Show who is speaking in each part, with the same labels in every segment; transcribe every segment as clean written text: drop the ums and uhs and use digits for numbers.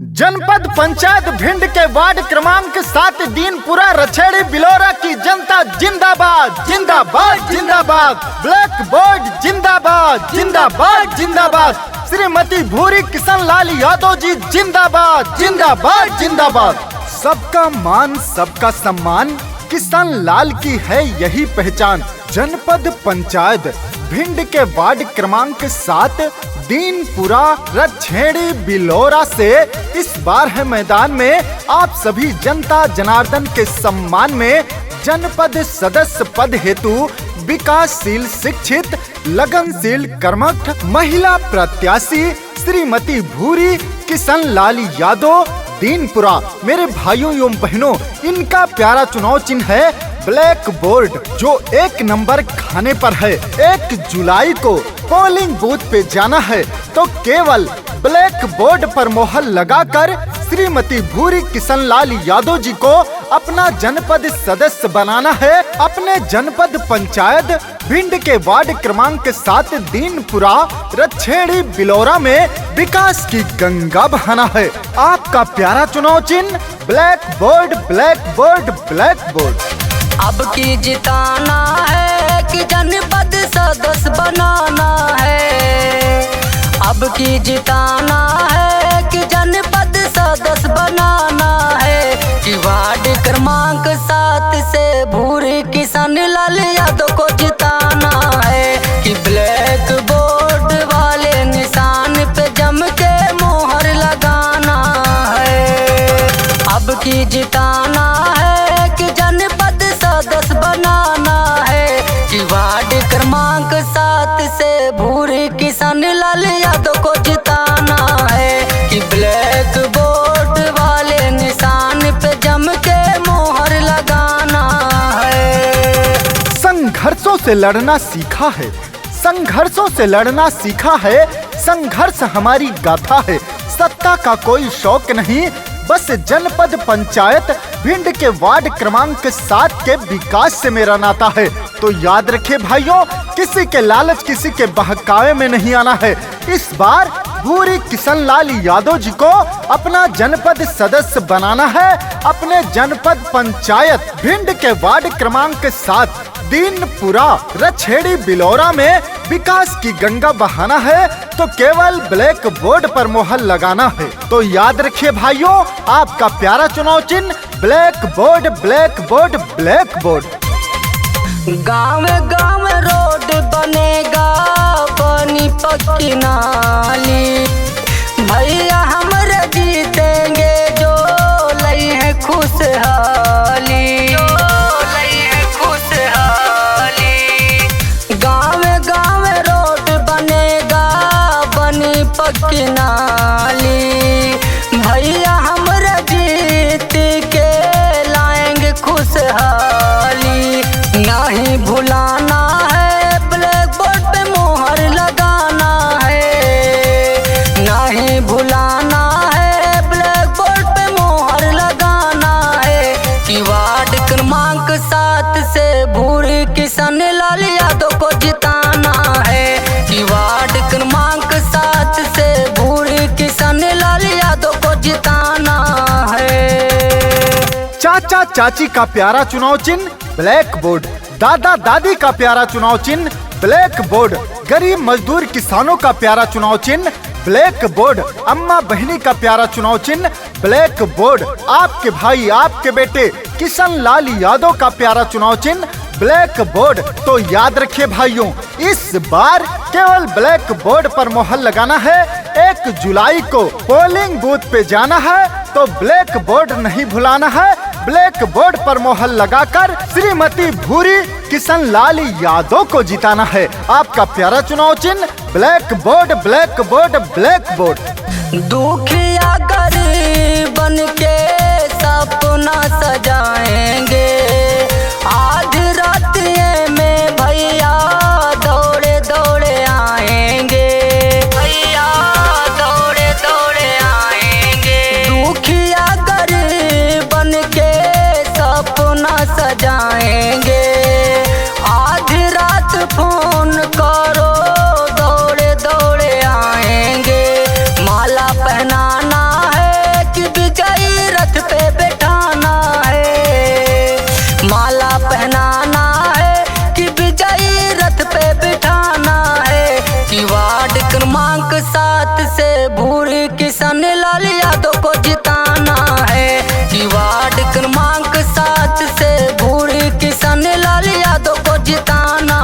Speaker 1: जनपद पंचायत भिंड के वार्ड क्रमांक 7 दीनपुरा रछेड़ी बिलोरा की जनता जिंदाबाद जिंदाबाद जिंदाबाद। ब्लैक बोर्ड जिंदाबाद जिंदाबाद जिंदाबाद। श्रीमती भूरी किशन लाल यादव जी जिंदाबाद जिंदाबाद जिंदाबाद। सबका मान सबका सम्मान, किशन लाल की है यही पहचान। जनपद पंचायत भिंड के वार्ड क्रमांक 7 दीनपुरा रछेड़ी बिलोरा से इस बार है मैदान में आप सभी जनता जनार्दन के सम्मान में जनपद सदस्य पद हेतु विकासशील, शिक्षित, लगनशील, कर्मठ महिला प्रत्याशी श्रीमती भूरी किशन लाल यादव दीनपुरा। मेरे भाइयों एवं बहनों, इनका प्यारा चुनाव चिन्ह है ब्लैक बोर्ड, जो 1 नंबर खाने पर है। 1 जुलाई को पोलिंग बूथ पे जाना है तो केवल ब्लैक बोर्ड पर मोहर लगाकर श्रीमती भूरी किशन लाल यादव जी को अपना जनपद सदस्य बनाना है। अपने जनपद पंचायत भिंड के वार्ड क्रमांक 7 दीनपुरा रछेड़ी बिलोरा में विकास की गंगा बहाना है। आपका प्यारा चुनाव चिन्ह black board black board black board.
Speaker 2: अब की जिताना है कि जनपद सदस्य बनाना है। अब की जिताना है कि जनपद सदस्य बनाना है। कि वार्ड क्रमांक 7 से भूरी किशन लाल यादव को जिताना है। कि ब्लैक बोर्ड वाले निशान पे जम के मोहर लगाना है। अब की जिताना है कि जनपद सदस्य बनाना है। कि वार्ड क्रमांक 7 से भूरी किशन लाल यादव को जिताना है। कि ब्लैक बोर्ड वाले निशान पे जम के मोहर लगाना है।
Speaker 1: संघर्षों से लड़ना सीखा है, संघर्षों से लड़ना सीखा है। संघर्ष हमारी गाथा है, सत्ता का कोई शौक नहीं, बस जनपद पंचायत भिंड के वार्ड क्रमांक 7 के विकास से मेरा नाता है। तो याद रखिए भाइयों, किसी के लालच, किसी के बहकावे में नहीं आना है। इस बार भूरी किशन लाल यादव जी को अपना जनपद सदस्य बनाना है। अपने जनपद पंचायत भिंड के वार्ड क्रमांक 7 दीनपुरा रछेड़ी बिलोरा में विकास की गंगा बहाना है तो केवल ब्लैक बोर्ड पर मोहर लगाना है। तो याद रखिए भाइयों, आपका प्यारा चुनाव चिन्ह black board black board black board.
Speaker 2: गाँव गाँव रोड बनेगा, पानी पक्की नाली, भैया हमरे जीतेंगे जो लई है खुशहाली। गाँव गाँव रोड बनेगा, बनी पक्की नाली, भैया हमरे जीत के लाएंगे खुशहाली। नहीं भुलाना है ब्लैक बोर्ड पे मोहर लगाना है। नहीं भुलाना है ब्लैक बोर्ड पे मोहर लगाना है। कि वार्ड क्रमांक 7 से भूरी किशन लाल यादव को जिताना है। कि वार्ड क्रमांक 7 से भूरी किशन लाल यादव को जिताना है।
Speaker 1: चाचा चाची का प्यारा चुनाव चिन्ह ब्लैक बोर्ड, दादा दादी का प्यारा चुनाव चिन्ह ब्लैक बोर्ड, गरीब मजदूर किसानों का प्यारा चुनाव चिन्ह ब्लैक बोर्ड, अम्मा बहनी का प्यारा चुनाव चिन्ह ब्लैक बोर्ड, आपके भाई आपके बेटे किशन लाल यादव का प्यारा चुनाव चिन्ह ब्लैक बोर्ड। तो याद रखिए भाइयों, इस बार केवल ब्लैक बोर्ड पर मोहर लगाना है। 1 जुलाई को पोलिंग बूथ पे जाना है तो ब्लैक बोर्ड नहीं भुलाना है। ब्लैक बोर्ड पर मोहर लगाकर श्रीमती भूरी किशन लाल यादव को जिताना है। आपका प्यारा चुनाव चिन्ह black board black board black board.
Speaker 2: दुखिया गरीबन के सपना सजाएंगे, आज रात में भैया दौड़े दौड़े आएंगे। भैया दौड़े दौड़े आएंगे। दुखिया गरीबन के सपना सजाएंगे, आज रात फोन करो दौड़े दौड़े आएंगे। माला पहनाना लाल यादव को जिताना है कि वार्ड क्रमांक 7 से भूरी किशन लाल यादव को जिताना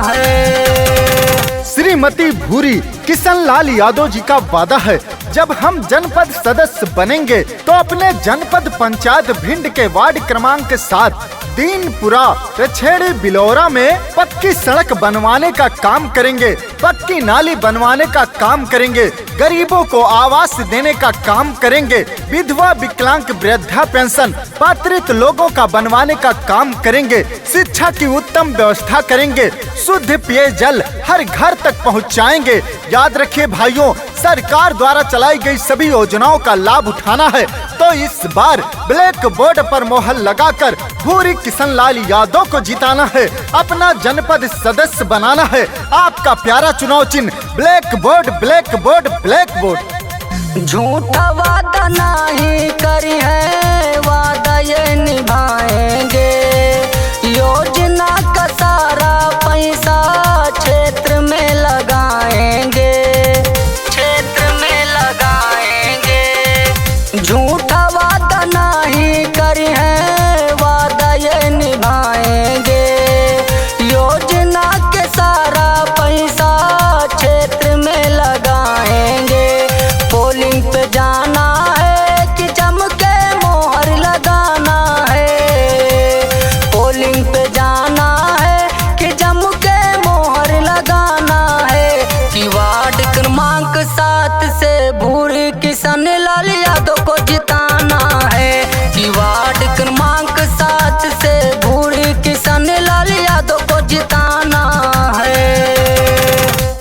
Speaker 2: है।
Speaker 1: श्रीमती भूरी किशन लाल यादव जी का वादा है, जब हम जनपद सदस्य बनेंगे तो अपने जनपद पंचायत भिंड के वार्ड क्रमांक 7 दीनपुरा रछेड़ी बिलौरा में पक्की सड़क बनवाने का काम करेंगे, पक्की नाली बनवाने का काम करेंगे, गरीबों को आवास देने का काम करेंगे, विधवा विकलांग वृद्धा पेंशन पात्रित लोगों का बनवाने का काम करेंगे, शिक्षा की उत्तम व्यवस्था करेंगे, शुद्ध पेयजल हर घर तक पहुंचाएंगे। याद रखिए भाइयों, सरकार द्वारा चलाई गई सभी योजनाओं का लाभ उठाना है तो इस बार ब्लैक बोर्ड पर मोहर लगाकर भूरी किशन लाल यादव को जिताना है, अपना जनपद सदस्य बनाना है। आपका प्यारा चुनाव चिन्ह black board, black board, black board.
Speaker 2: झूठा वादा नहीं करी है, वादा ये निभाएंगे।